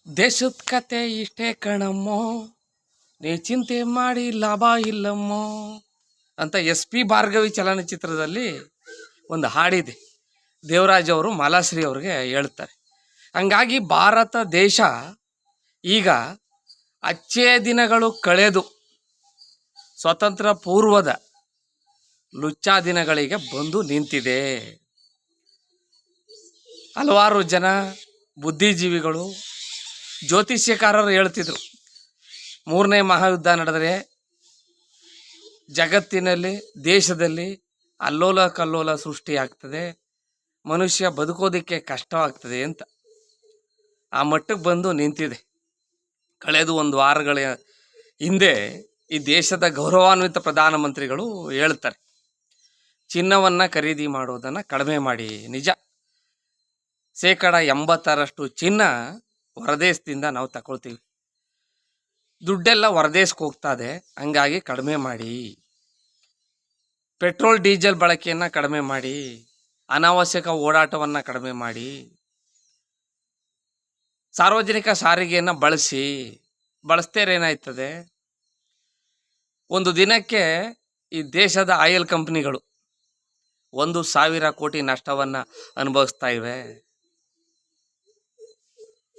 ದೇಶದ ಕತೆ ಇಷ್ಟೇ ಕಣಮ್ಮೋ, ನೀ ಚಿಂತೆ ಮಾಡಿ ಲಾಭ ಇಲ್ಲಮ್ಮೋ ಅಂತ SP ಭಾರ್ಗವಿ ಚಲನಚಿತ್ರದಲ್ಲಿ ಒಂದು ಹಾಡಿದೆ. ದೇವರಾಜ್ ಅವರು ಮಾಲಾಶ್ರೀ ಅವ್ರಿಗೆ ಹೇಳ್ತಾರೆ. ಹಂಗಾಗಿ ಭಾರತ ದೇಶ ಈಗ ಅಚ್ಚೇ ದಿನಗಳು ಕಳೆದು ಸ್ವತಂತ್ರ ಪೂರ್ವದ ಲುಚ್ಚಾ ದಿನಗಳಿಗೆ ಬಂದು ನಿಂತಿದೆ. ಹಲವಾರು ಜನ ಬುದ್ಧಿಜೀವಿಗಳು, ಜ್ಯೋತಿಷ್ಯಕಾರರು ಹೇಳ್ತಿದ್ರು, 3ನೇ ಮಹಾಯುದ್ಧ ನಡೆದರೆ ಜಗತ್ತಿನಲ್ಲಿ, ದೇಶದಲ್ಲಿ ಅಲ್ಲೋಲ ಕಲ್ಲೋಲ ಸೃಷ್ಟಿಯಾಗ್ತದೆ, ಮನುಷ್ಯ ಬದುಕೋದಕ್ಕೆ ಕಷ್ಟವಾಗ್ತದೆ ಅಂತ. ಆ ಮಟ್ಟಕ್ಕೆ ಬಂದು ನಿಂತಿದೆ. ಕಳೆದು 1 ವಾರಗಳ ಹಿಂದೆ ಈ ದೇಶದ ಗೌರವಾನ್ವಿತ ಪ್ರಧಾನಮಂತ್ರಿಗಳು ಹೇಳ್ತಾರೆ, ಚಿನ್ನವನ್ನು ಖರೀದಿ ಮಾಡೋದನ್ನು ಕಡಿಮೆ ಮಾಡಿ. ನಿಜ, 80% ಚಿನ್ನ ಹೊರದೇಶದಿಂದ ನಾವು ತಗೊಳ್ತೀವಿ. ದುಡ್ಡೆಲ್ಲ ಹೊರದೇಶಕ್ಕೆ ಹೋಗ್ತದೆ, ಹಂಗಾಗಿ ಕಡಿಮೆ ಮಾಡಿ. ಪೆಟ್ರೋಲ್ ಡೀಸೆಲ್ ಬಳಕೆಯನ್ನು ಕಡಿಮೆ ಮಾಡಿ. ಅನಾವಶ್ಯಕ ಓಡಾಟವನ್ನು ಕಡಿಮೆ ಮಾಡಿ. ಸಾರ್ವಜನಿಕ ಸಾರಿಗೆಯನ್ನು ಬಳಸ್ತೇರೇನಾಯ್ತದೆ, ಒಂದು ದಿನಕ್ಕೆ ಈ ದೇಶದ ಆಯಿಲ್ ಕಂಪ್ನಿಗಳು 1,000 ಕೋಟಿ ನಷ್ಟವನ್ನು ಅನುಭವಿಸ್ತಾ ಇವೆ.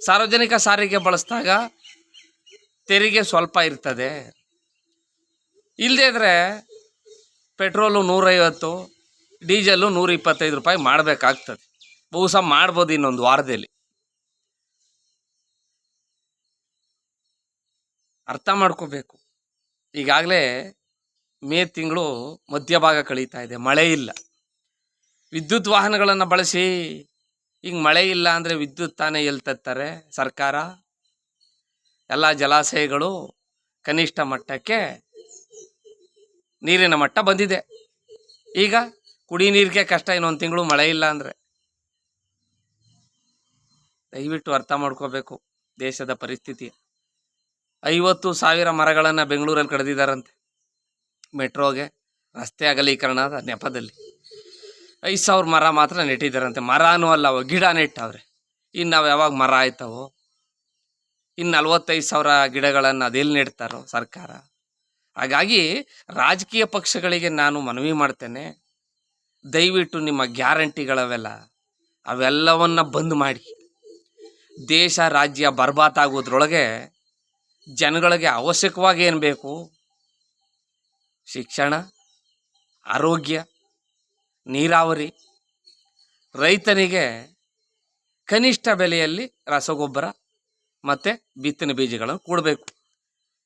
ಸಾರ್ವಜನಿಕ ಸಾರಿಗೆ ಬಳಸಿದಾಗ ತೆರಿಗೆ ಸ್ವಲ್ಪ ಇರ್ತದೆ. ಇಲ್ಲದೇ ಇದ್ರೆ ಪೆಟ್ರೋಲು 150, ಡೀಸೆಲ್ಲು 125 ರೂಪಾಯಿ ಮಾಡಬೇಕಾಗ್ತದೆ. ಬಹುಶಃ ಮಾಡ್ಬೋದು ಇನ್ನೊಂದು ವಾರದಲ್ಲಿ. ಅರ್ಥ ಮಾಡ್ಕೋಬೇಕು. ಈಗಾಗಲೇ ಮೇ ತಿಂಗಳು ಮಧ್ಯಭಾಗ ಕಳೀತಾ ಇದೆ, ಮಳೆ ಇಲ್ಲ. ವಿದ್ಯುತ್ ವಾಹನಗಳನ್ನು ಬಳಸಿ. ಈಗ ಮಳೆ ಇಲ್ಲ ಅಂದರೆ ವಿದ್ಯುತ್ ತಾನೇ ಎಲ್ಲಿ ತರ್ತಾರೆ ಸರ್ಕಾರ? ಎಲ್ಲ ಜಲಾಶಯಗಳು ಕನಿಷ್ಠ ಮಟ್ಟಕ್ಕೆ ನೀರಿನ ಮಟ್ಟ ಬಂದಿದೆ. ಈಗ ಕುಡಿ ನೀರಿಗೆ ಕಷ್ಟ, ಇನ್ನೊಂದು ತಿಂಗಳು ಮಳೆ ಇಲ್ಲ ಅಂದರೆ. ದಯವಿಟ್ಟು ಅರ್ಥ ಮಾಡ್ಕೋಬೇಕು ದೇಶದ ಪರಿಸ್ಥಿತಿ. 50,000 ಮರಗಳನ್ನು ಬೆಂಗಳೂರಲ್ಲಿ ಕಡಿದಿದ್ದಾರಂತೆ ಮೆಟ್ರೋಗೆ, ರಸ್ತೆ ಅಗಲೀಕರಣದ ನೆಪದಲ್ಲಿ. 5,000 ಮರ ಮಾತ್ರ ನೆಟ್ಟಿದ್ದಾರಂತೆ. ಮರನೂ ಅಲ್ಲ, ಗಿಡ ನೆಟ್ಟವ್ರೆ. ಇನ್ನು ನಾವು ಯಾವಾಗ ಮರ ಆಯ್ತವೋ? ಇನ್ನು 45,000 ಗಿಡಗಳನ್ನು ಅದೆಲ್ಲಿ ನೆಡ್ತಾರೋ ಸರ್ಕಾರ? ಹಾಗಾಗಿ ರಾಜಕೀಯ ಪಕ್ಷಗಳಿಗೆ ನಾನು ಮನವಿ ಮಾಡ್ತೇನೆ, ದಯವಿಟ್ಟು ನಿಮ್ಮ ಅವೆಲ್ಲವನ್ನು ಬಂದ್ ಮಾಡಿ. ದೇಶ ರಾಜ್ಯ ಬರ್ಬಾತಾಗೋದ್ರೊಳಗೆ ಜನಗಳಿಗೆ ಅವಶ್ಯಕವಾಗಿ ಏನು ಬೇಕು? ಶಿಕ್ಷಣ, ಆರೋಗ್ಯ, ನೀರಾವರಿ, ರೈತನಿಗೆ ಕನಿಷ್ಠ ಬೆಲೆಯಲ್ಲಿ ರಸಗೊಬ್ಬರ ಮತ್ತು ಬಿತ್ತನೆ ಬೀಜಗಳನ್ನು ಕೊಡಬೇಕು.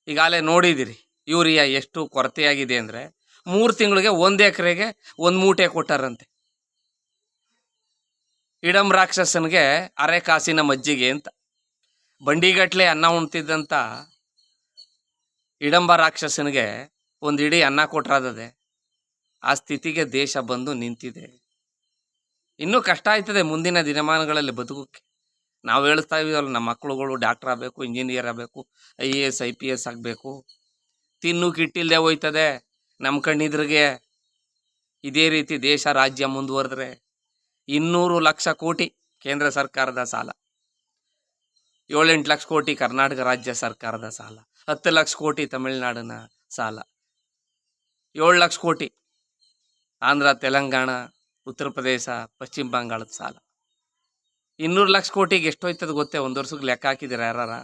ಈಗಾಗಲೇ ನೋಡಿದಿರಿ ಯೂರಿಯಾ ಎಷ್ಟು ಕೊರತೆಯಾಗಿದೆ ಅಂದರೆ, 3 ತಿಂಗಳಿಗೆ 1 ಎಕರೆಗೆ 1 ಮೂಟೆ ಕೊಟ್ಟಾರಂತೆ. ಇಡಂ ರಾಕ್ಷಸನಿಗೆ ಅರೆ ಕಾಸಿನ ಮಜ್ಜಿಗೆ ಅಂತ. ಬಂಡಿಗಟ್ಟಲೆ ಅನ್ನ ಉಣ್ತಿದ್ದಂಥ ಇಡಂಬ ರಾಕ್ಷಸನಿಗೆ ಒಂದು ಇಡೀ ಅನ್ನ ಕೊಟ್ಟರಾದದೆ. ಆ ಸ್ಥಿತಿಗೆ ದೇಶ ಬಂದು ನಿಂತಿದೆ. ಇನ್ನೂ ಕಷ್ಟ ಆಯ್ತದೆ ಮುಂದಿನ ದಿನಮಾನಗಳಲ್ಲಿ ಬದುಕೋಕ್ಕೆ. ನಾವು ಹೇಳ್ತಾ ಇದೀವಲ್ಲ, ನಮ್ಮ ಮಕ್ಕಳುಗಳು ಡಾಕ್ಟರ್ ಆಗಬೇಕು, ಇಂಜಿನಿಯರ್ ಆಗಬೇಕು, IAS IPS ಆಗಬೇಕು. ತಿನ್ನು ಕಿಟ್ಟಿಲ್ಲದೆ ಹೋಯ್ತದೆ ನಮ್ಮ ಕಣ್ಣಿದ್ರಿಗೆ. ಇದೇ ರೀತಿ ದೇಶ ರಾಜ್ಯ ಮುಂದುವರೆದ್ರೆ 200 ಲಕ್ಷ ಕೋಟಿ ಕೇಂದ್ರ ಸರ್ಕಾರದ ಸಾಲ, 7-8 ಲಕ್ಷ ಕೋಟಿ ಕರ್ನಾಟಕ ರಾಜ್ಯ ಸರ್ಕಾರದ ಸಾಲ, 10 ಲಕ್ಷ ಕೋಟಿ ತಮಿಳುನಾಡಿನ ಸಾಲ, 7 ಲಕ್ಷ ಕೋಟಿ ಆಂಧ್ರ, ತೆಲಂಗಾಣ, ಉತ್ತರ ಪ್ರದೇಶ, ಪಶ್ಚಿಮ ಬಂಗಾಳದ ಸಾಲ. 200 ಲಕ್ಷ ಕೋಟಿಗೆ ಎಷ್ಟೋಯ್ತದ ಗೊತ್ತೇ? 1 ವರ್ಷಕ್ಕೆ ಲೆಕ್ಕ ಹಾಕಿದ್ದೀರ ಯಾರಾರ?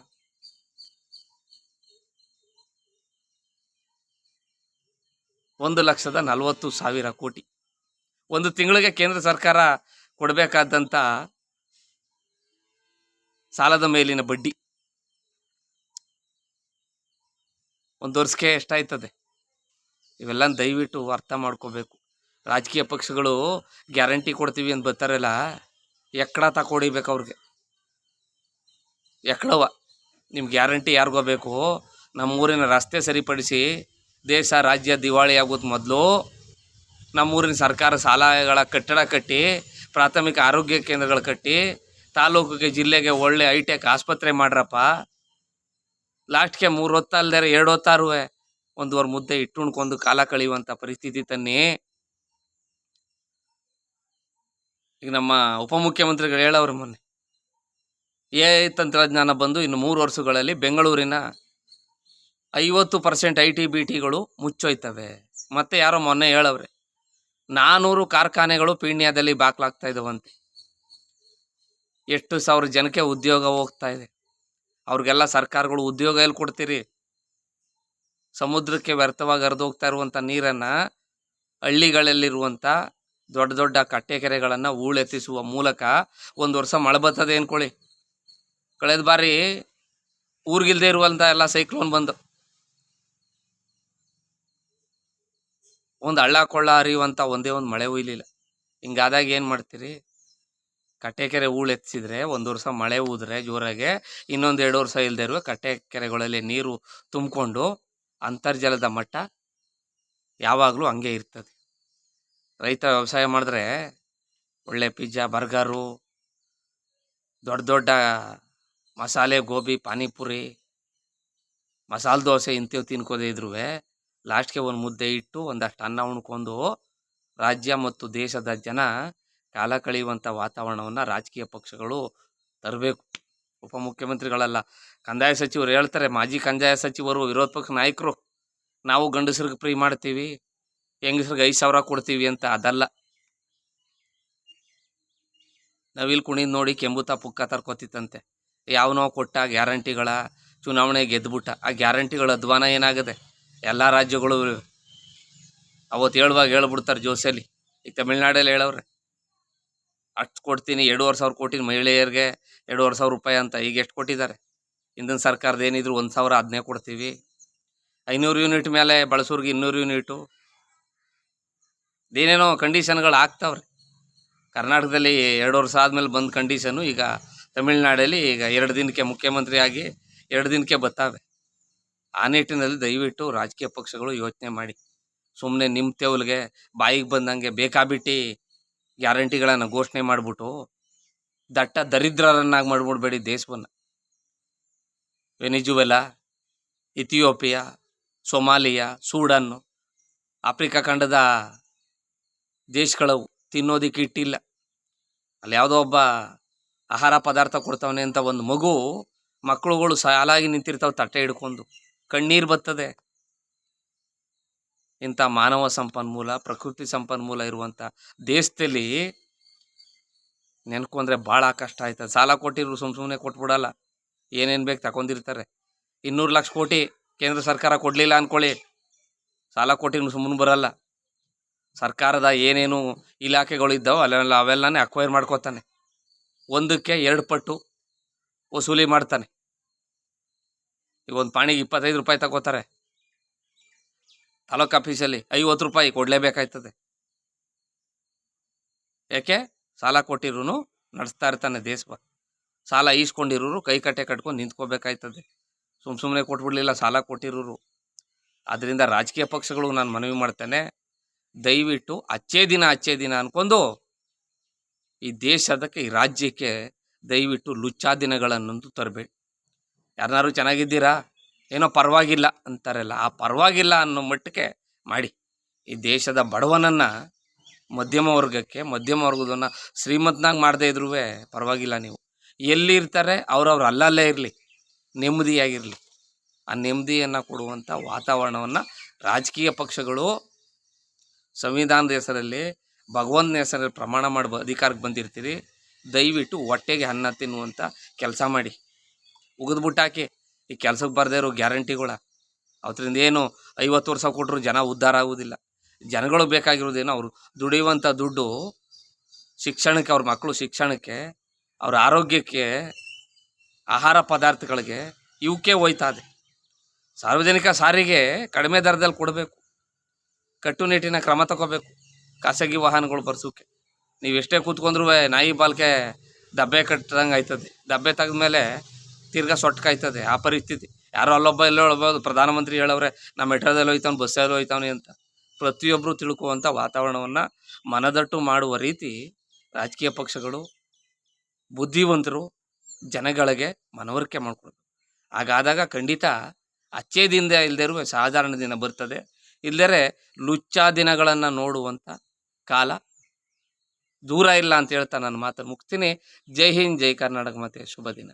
$1,40,000 ಕೋಟಿ. ಒಂದು ತಿಂಗಳಿಗೆ ಕೇಂದ್ರ ಸರ್ಕಾರ ಕೊಡಬೇಕಾದಂಥ ಸಾಲದ ಮೇಲಿನ ಬಡ್ಡಿ 1 ವರ್ಷಕ್ಕೆ ಎಷ್ಟಾಯ್ತದೆ? ಇವೆಲ್ಲ ದಯವಿಟ್ಟು ಅರ್ಥ ಮಾಡ್ಕೋಬೇಕು. ರಾಜಕೀಯ ಪಕ್ಷಗಳು ಗ್ಯಾರಂಟಿ ಕೊಡ್ತೀವಿ ಅಂತ ಬರ್ತಾರಲ್ಲ, ಎಕ್ಕಡ ತಗೊಡಿಬೇಕು ಅವ್ರಿಗೆ. ಎಕ್ಕಡವ ನಿಮ್ಮ ಗ್ಯಾರಂಟಿ ಯಾರಿಗೋ ಬೇಕು? ನಮ್ಮೂರಿನ ರಸ್ತೆ ಸರಿಪಡಿಸಿ ದೇಶ ರಾಜ್ಯ ದಿವಾಳಿ ಆಗೋದು ಮೊದಲು ನಮ್ಮೂರಿನ ಸರ್ಕಾರ ಶಾಲೆಗಳ ಕಟ್ಟಡ ಕಟ್ಟಿ, ಪ್ರಾಥಮಿಕ ಆರೋಗ್ಯ ಕೇಂದ್ರಗಳು ಕಟ್ಟಿ, ತಾಲೂಕಿಗೆ ಜಿಲ್ಲೆಗೆ ಒಳ್ಳೆ ಹೈಟೆಕ್ ಆಸ್ಪತ್ರೆ ಮಾಡ್ರಪ್ಪ. ಲಾಸ್ಟ್ಗೆ 3 ಹೊತ್ತು ಅಲ್ದರೆ 2 ಹೊತ್ತಾರು 1 ವಾರ ಮುದ್ದೆ ಇಟ್ಟುಣ್ಕೊಂಡು ಕಾಲ ಕಳೆಯುವಂಥ ಪರಿಸ್ಥಿತಿ ತನ್ನಿ. ಈಗ ನಮ್ಮ ಉಪಮುಖ್ಯಮಂತ್ರಿಗಳು ಹೇಳವ್ರು ಮೊನ್ನೆ, AI ತಂತ್ರಜ್ಞಾನ ಬಂದು ಇನ್ನು 3 ವರ್ಷಗಳಲ್ಲಿ ಬೆಂಗಳೂರಿನ 50% IT-BTಗಳು ಮುಚ್ಚೋಯ್ತವೆ. ಮತ್ತೆ ಯಾರೋ ಮೊನ್ನೆ ಹೇಳವ್ರೆ 400 ಕಾರ್ಖಾನೆಗಳು ಪೀಣ್ಯದಲ್ಲಿ ಬಾಕ್ಲಾಗ್ತಾ ಇದಾವಂತೆ. ಎಷ್ಟು ಸಾವಿರ ಜನಕ್ಕೆ ಉದ್ಯೋಗ ಹೋಗ್ತಾ ಇದೆ. ಅವ್ರಿಗೆಲ್ಲ ಸರ್ಕಾರಗಳು ಉದ್ಯೋಗ ಎಲ್ಲಿ ಕೊಡ್ತೀರಿ? ಸಮುದ್ರಕ್ಕೆ ವ್ಯರ್ಥವಾಗಿ ಹರಿದೋಗ್ತಾ ಇರುವಂಥ ನೀರನ್ನು ಹಳ್ಳಿಗಳಲ್ಲಿರುವಂಥ ದೊಡ್ಡ ದೊಡ್ಡ ಕಟ್ಟೆ ಕೆರೆಗಳನ್ನು ಹೂಳೆತ್ತಿಸುವ ಮೂಲಕ 1 ವರ್ಷ ಮಳೆ ಬರ್ತದೆ ಅಂದ್ಕೊಳ್ಳಿ. ಕಳೆದ ಬಾರಿ ಊರಿಗಿಲ್ದೇ ಇರುವಂಥ ಎಲ್ಲ ಸೈಕ್ಲೋನ್ ಬಂದು ಒಂದು ಹಳ್ಳ ಕೊಳ್ಳ ಹರಿಯುವಂಥ ಒಂದೇ ಒಂದು ಮಳೆ ಹುಯ್ಲಿಲ್ಲ. ಹಿಂಗಾದಾಗ ಏನು ಮಾಡ್ತೀರಿ? ಕಟ್ಟೆ ಕೆರೆ ಹೂಳೆತ್ತಿಸಿದ್ರೆ 1 ವರ್ಷ ಮಳೆ ಊದ್ರೆ ಜೋರಾಗೆ, ಇನ್ನೊಂದು 2 ವರ್ಷ ಇಲ್ಲದೆ ಇರುವ ಕಟ್ಟೆ ಕೆರೆಗಳಲ್ಲಿ ನೀರು ತುಂಬಿಕೊಂಡು ಅಂತರ್ಜಲದ ಮಟ್ಟ ಯಾವಾಗಲೂ ಹಂಗೆ ಇರ್ತದೆ. ರೈತ ವ್ಯವಸಾಯ ಮಾಡಿದ್ರೆ ಒಳ್ಳೆ ಪಿಜ್ಜಾ, ಬರ್ಗರು, ದೊಡ್ಡ ದೊಡ್ಡ ಮಸಾಲೆ ಗೋಬಿ, ಪಾನಿಪುರಿ, ಮಸಾಲೆ ದೋಸೆ ಇಂಥವು ತಿನ್ಕೋದೇ ಇದ್ರೂ ಲಾಸ್ಟ್ಗೆ ಒಂದು ಮುದ್ದೆ ಇಟ್ಟು ಒಂದಷ್ಟು ಅನ್ನ ಉಣ್ಕೊಂಡು ರಾಜ್ಯ ಮತ್ತು ದೇಶದ ಜನ ಕಾಲ ಕಳೆಯುವಂಥ ವಾತಾವರಣವನ್ನು ರಾಜಕೀಯ ಪಕ್ಷಗಳು ತರಬೇಕು. ಉಪಮುಖ್ಯಮಂತ್ರಿಗಳಲ್ಲ, ಕಂದಾಯ ಸಚಿವರು ಹೇಳ್ತಾರೆ, ಮಾಜಿ ಕಂದಾಯ ಸಚಿವರು, ವಿರೋಧ ಪಕ್ಷ ನಾಯಕರು, ನಾವು ಗಂಡಸ್ರಿಗೆ ಫ್ರೀ ಮಾಡ್ತೀವಿ, ಹೆಂಗಸ್ರಿಗೆ 5,000 ಕೊಡ್ತೀವಿ ಅಂತ. ಅದಲ್ಲ, ನಾವಿಲ್ಲಿ ಕುಣಿದ್ ನೋಡಿ ಕೆಂಬುತ ಪುಕ್ಕ ತರ್ಕೋತಿತ್ತಂತೆ. ಯಾವನೋ ಕೊಟ್ಟ ಗ್ಯಾರಂಟಿಗಳ ಚುನಾವಣೆ ಗೆದ್ದುಬಿಟ್ಟ. ಆ ಗ್ಯಾರಂಟಿಗಳ ಅಧ್ವಾನ ಏನಾಗದೆ? ಎಲ್ಲ ರಾಜ್ಯಗಳು ಅವತ್ತು ಹೇಳುವಾಗ ಹೇಳ್ಬಿಡ್ತಾರೆ ಜೋಸೆಲಿ. ಈಗ ತಮಿಳ್ನಾಡಲ್ಲಿ ಹೇಳವ್ರೆ, ಅಷ್ಟು ಕೊಡ್ತೀನಿ, 2,500 ಕೋಟಿ ಮಹಿಳೆಯರಿಗೆ 2,500 ರೂಪಾಯಿ ಅಂತ. ಈಗ ಎಷ್ಟು ಕೊಟ್ಟಿದ್ದಾರೆ? ಹಿಂದಿನ ಸರ್ಕಾರದ ಏನಿದ್ರು 1,000 ಅದನ್ನೇ ಕೊಡ್ತೀವಿ. 500 ಯೂನಿಟ್ ಮೇಲೆ ಬಳಸೋರ್ಗೆ 200 ಯೂನಿಟು, ಏನೇನೋ ಕಂಡೀಷನ್ಗಳು ಆಗ್ತಾವ್ರೆ. ಕರ್ನಾಟಕದಲ್ಲಿ 2 ವರ್ಷ ಆದಮೇಲೆ ಬಂದ ಕಂಡೀಷನು ಈಗ ತಮಿಳ್ನಾಡಲ್ಲಿ ಈಗ 2 ದಿನಕ್ಕೆ ಮುಖ್ಯಮಂತ್ರಿ ಆಗಿ 2 ದಿನಕ್ಕೆ ಬರ್ತಾವೆ. ಆ ನಿಟ್ಟಿನಲ್ಲಿ ದಯವಿಟ್ಟು ರಾಜಕೀಯ ಪಕ್ಷಗಳು ಯೋಚನೆ ಮಾಡಿ. ಸುಮ್ಮನೆ ನಿಮ್ಮ ತೆವಲಿಗೆ ಬಾಯಿಗೆ ಬಂದಂಗೆ ಬೇಕಾಬಿಟ್ಟು ಗ್ಯಾರಂಟಿಗಳನ್ನು ಘೋಷಣೆ ಮಾಡಿಬಿಟ್ಟು ದಟ್ಟ ದರಿದ್ರರನ್ನಾಗಿ ಮಾಡಿಬಿಡ್ಬೇಡಿ ದೇಶವನ್ನು. ವೆನಿಜುವೆಲಾ, ಇಥಿಯೋಪಿಯಾ, ಸೊಮಾಲಿಯಾ, ಸೂಡನ್ನು, ಆಫ್ರಿಕಾ ಖಂಡದ ದೇಶಗಳವು ತಿನ್ನೋದಕ್ಕೆ ಇಟ್ಟಿಲ್ಲ. ಅಲ್ಲಿ ಯಾವುದೋ ಒಬ್ಬ ಆಹಾರ ಪದಾರ್ಥ ಕೊಡ್ತಾವನೆ ಅಂತ ಒಂದು ಮಕ್ಕಳುಗಳು ಸಾಲಾಗಿ ನಿಂತಿರ್ತಾವೆ ತಟ್ಟೆ ಹಿಡ್ಕೊಂಡು, ಕಣ್ಣೀರು ಬರ್ತದೆ. ಇಂಥ ಮಾನವ ಸಂಪನ್ಮೂಲ, ಪ್ರಕೃತಿ ಸಂಪನ್ಮೂಲ ಇರುವಂಥ ದೇಶದಲ್ಲಿ ನೆನ್ಕೊಂಡ್ರೆ ಭಾಳ ಕಷ್ಟ ಆಯ್ತದೆ. ಸಾಲ ಕೊಟ್ಟಿದ್ರು ಸುಮ್ಮನೆ ಕೊಟ್ಬಿಡಲ್ಲ, ಏನೇನು ಬೇಕು ತಗೊಂಡಿರ್ತಾರೆ. 200 ಲಕ್ಷ ಕೋಟಿ ಕೇಂದ್ರ ಸರ್ಕಾರ ಕೊಡಲಿಲ್ಲ ಅಂದ್ಕೊಳ್ಳಿ, ಸಾಲ ಕೊಟ್ಟಿದ್ರು ಸುಮ್ಮನೆ ಬರಲ್ಲ. ಸರ್ಕಾರದ ಏನೇನು ಇಲಾಖೆಗಳು ಇದ್ದಾವೆ ಅವೆಲ್ಲನೇ ಅಕ್ವೈರ್ ಮಾಡ್ಕೋತಾನೆ, ಒಂದಕ್ಕೆ 2 ಪಟ್ಟು ವಸೂಲಿ ಮಾಡ್ತಾನೆ. ಈಗ ಒಂದು ಪಾಣಿಗೆ 25 ರೂಪಾಯಿ ತಗೋತಾರೆ, ತಾಲೂಕು ಆಫೀಸಲ್ಲಿ 50 ರೂಪಾಯಿ ಕೊಡಲೇಬೇಕಾಯ್ತದೆ. ಯಾಕೆ? ಸಾಲ ಕೊಟ್ಟಿರೂ ನಡೆಸ್ತಾ ಇರ್ತಾನೆ ದೇಶ. ಸಾಲ ಈಸ್ಕೊಂಡಿರೋರು ಕೈ ಕಟ್ಟೆ ಕಟ್ಕೊಂಡು ನಿಂತ್ಕೋಬೇಕಾಯ್ತದೆ. ಸುಮ್ಮನೆ ಕೊಟ್ಬಿಡ್ಲಿಲ್ಲ ಸಾಲ ಕೊಟ್ಟಿರೋರು. ಆದ್ದರಿಂದ ರಾಜಕೀಯ ಪಕ್ಷಗಳು ನಾನು ಮನವಿ ಮಾಡ್ತೇನೆ, ದಯವಿಟ್ಟು ಅಚ್ಚೇ ದಿನ ಅನ್ಕೊಂಡು ಈ ದೇಶದಕ್ಕೆ, ಈ ರಾಜ್ಯಕ್ಕೆ ದಯವಿಟ್ಟು ಲುಚ್ಚಾ ದಿನಗಳನ್ನಂತೂ ತರಬೇಡಿ. ಯಾರನ್ನಾರು ಚೆನ್ನಾಗಿದ್ದೀರಾ, ಏನೋ ಪರವಾಗಿಲ್ಲ ಅಂತಾರಲ್ಲ, ಆ ಪರವಾಗಿಲ್ಲ ಅನ್ನೋ ಮಟ್ಟಕ್ಕೆ ಮಾಡಿ. ಈ ದೇಶದ ಬಡವನನ್ನು ಮಧ್ಯಮ ವರ್ಗದನ್ನು ಶ್ರೀಮಂತನಾಗಿ ಮಾಡದೇ ಇದ್ರೂ ಪರವಾಗಿಲ್ಲ. ನೀವು ಎಲ್ಲಿ ಇರ್ತಾರೆ ಅವ್ರವ್ರು ಅಲ್ಲಲ್ಲೇ ಇರಲಿ, ನೆಮ್ಮದಿಯಾಗಿರಲಿ. ಆ ನೆಮ್ಮದಿಯನ್ನು ಕೊಡುವಂಥ ವಾತಾವರಣವನ್ನು ರಾಜಕೀಯ ಪಕ್ಷಗಳು ಸಂವಿಧಾನದ ಹೆಸರಲ್ಲಿ, ಭಗವಂತನ ಹೆಸರಲ್ಲಿ ಪ್ರಮಾಣ ಮಾಡಿ ಅಧಿಕಾರಕ್ಕೆ ಬಂದಿರ್ತೀರಿ, ದಯವಿಟ್ಟು ಹೊಟ್ಟೆಗೆ ಅನ್ನ ತಿನ್ನುವಂಥ ಕೆಲಸ ಮಾಡಿ. ಉಗಿದ್ಬಿಟ್ಟಾಕಿ ಈ ಕೆಲಸಕ್ಕೆ ಬರದೇ ಇರೋ ಗ್ಯಾರಂಟಿಗಳ, ಅವತ್ತರಿಂದ ಏನು 50 ವರ್ಷ ಕೊಟ್ಟರು ಜನ ಉದ್ಧಾರ ಆಗೋದಿಲ್ಲ. ಜನಗಳು ಬೇಕಾಗಿರೋದೇನು? ಅವರು ದುಡಿಯುವಂಥ ದುಡ್ಡು ಶಿಕ್ಷಣಕ್ಕೆ, ಅವ್ರ ಮಕ್ಕಳು ಶಿಕ್ಷಣಕ್ಕೆ, ಅವ್ರ ಆರೋಗ್ಯಕ್ಕೆ, ಆಹಾರ ಪದಾರ್ಥಗಳಿಗೆ, ಇವಕ್ಕೆ ಹೋಯ್ತಾದೆ. ಸಾರ್ವಜನಿಕ ಸಾರಿಗೆ ಕಡಿಮೆ ದರದಲ್ಲಿ ಕೊಡಬೇಕು, ಕಟ್ಟುನಿಟ್ಟಿನ ಕ್ರಮ ತಗೋಬೇಕು. ಖಾಸಗಿ ವಾಹನಗಳು ಬರ್ಸೋಕ್ಕೆ ನೀವು ಎಷ್ಟೇ ಕೂತ್ಕೊಂಡ್ರೂ ನಾಯಿ ಬಾಲ್ಕೆ ದಬ್ಬೆ ಕಟ್ಟದಂಗೆ ಆಯ್ತದೆ. ದಬ್ಬೆ ತೆಗೆದ್ಮೇಲೆ ತಿರ್ಗಾ ಸೊಟ್ಕಾಯ್ತದೆ. ಆ ಪರಿಸ್ಥಿತಿ. ಯಾರೋ ಅಲ್ಲೊಬ್ಬ ಎಲ್ಲೋ ಹೇಳ್ಬೋದು, ಪ್ರಧಾನಮಂತ್ರಿ ಹೇಳವ್ರೆ ನಮ್ಮ ಮೆಟ್ರೋದಲ್ಲಿ ಹೋಯ್ತಾವ್ನು, ಬಸ್ಸಲ್ಲಿ ಹೋಯ್ತಾವ್ನಿ ಅಂತ. ಪ್ರತಿಯೊಬ್ಬರು ತಿಳ್ಕುವಂಥ ವಾತಾವರಣವನ್ನು ಮನದಟ್ಟು ಮಾಡುವ ರೀತಿ ರಾಜಕೀಯ ಪಕ್ಷಗಳು, ಬುದ್ಧಿವಂತರು ಜನಗಳಿಗೆ ಮನವರಿಕೆ ಮಾಡಿಕೊಡ್ಬೇಕು. ಹಾಗಾದಾಗ ಖಂಡಿತ ಅಚ್ಚೇ ದಿನದ ಇಲ್ಲದೇ ಇರುವ ಸಾಧಾರಣ ದಿನ ಬರ್ತದೆ. ಇಲ್ಲದೇ ಲುಚ್ಚಾ ದಿನಗಳನ್ನು ನೋಡುವಂಥ ಕಾಲ ದೂರ ಇಲ್ಲ ಅಂತ ಹೇಳ್ತಾ ನನ್ನ ಮಾತನ್ನು ಮುಗ್ತೀನಿ. ಜೈ ಹಿಂದ್, ಜೈ ಕರ್ನಾಟಕ, ಮತ್ತೆ ಶುಭ ದಿನ.